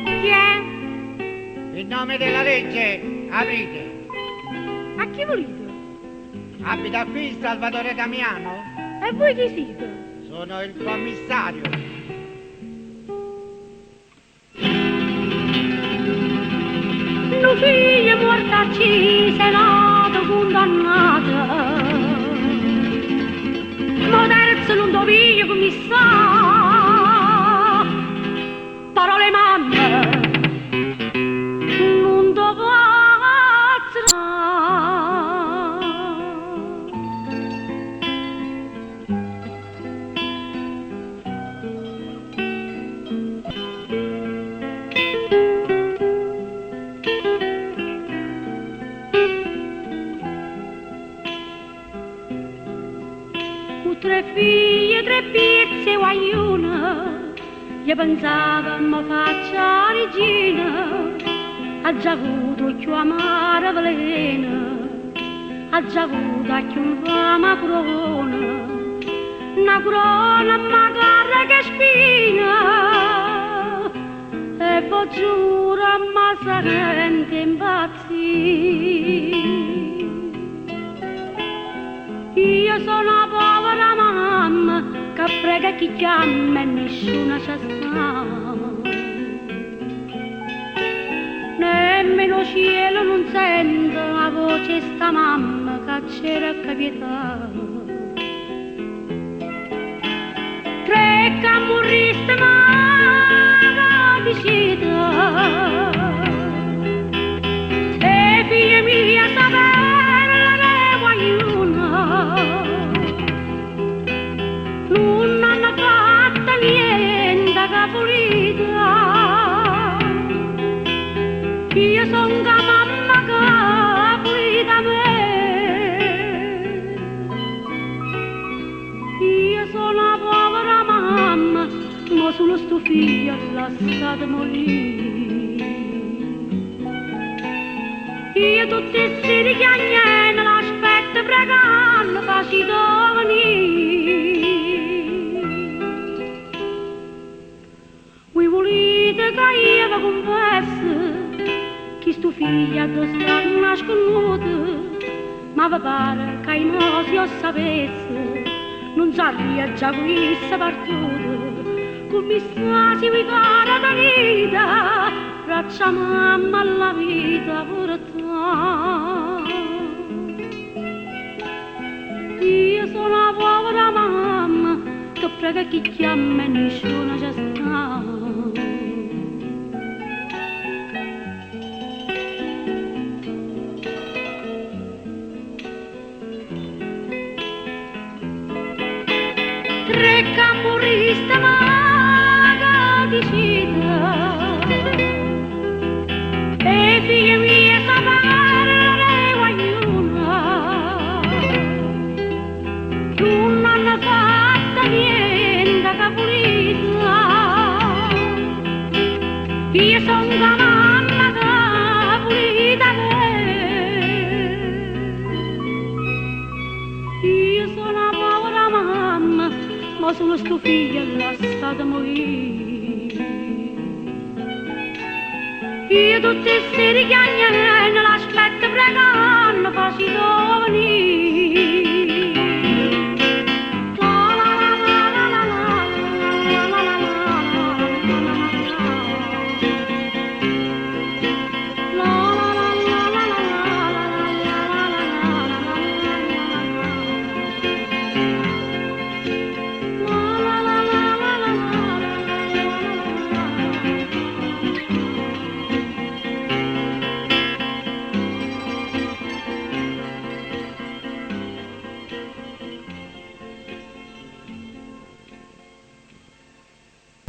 Chi è? In nome della legge, aprite. A chi volete? Abita qui Salvatore Damiano? E voi chi siete? Sono il commissario. Mio figlio è mortacci, sei nato condannato. Ma terzo non do figlio commissario. Parole mamme, non do pazzo. Tre figlie, tre pizze, guaglione, io pensavo mi faccia regina, ha già avuto più amara velena, ha già avuto più un fama corona, una corona magari che spina, e poi giura ma sarente impazzire. Io sono una povera mamma che prega chi chiama e nessuno ci sta. Nemmeno cielo non sente la voce sta mamma che cerca pietà. Tre camorriste ma vicino e figlia mia sapere la guagliuna. Non hanno fatto niente che pulita. Io sono la mamma che pulita me. Io sono una povera mamma, ma solo sto figlio lasciato morire. Io tutti i seri che agnene l'aspetto pregando facito venire. Voi volete che io vi confessi che sto figlio sta nasconuto, ma vi pare che i nostri io sapesse non sarebbe già questa partita. Come sta si mi cara da vita, braccia mamma alla vita pure te. Io sono una povera mamma che prega chi chiama e nessuno ci sta. Tre camorriste ma vicino e figlie mie sapere le guagliuna. Non hanno fatto niente che pulita. Io sono la mamma che pulita me. Io sono una povera mamma, ma sono sto figlio lasciato morire. Io tutti i seri che agnene l'aspetto pregando facito venire.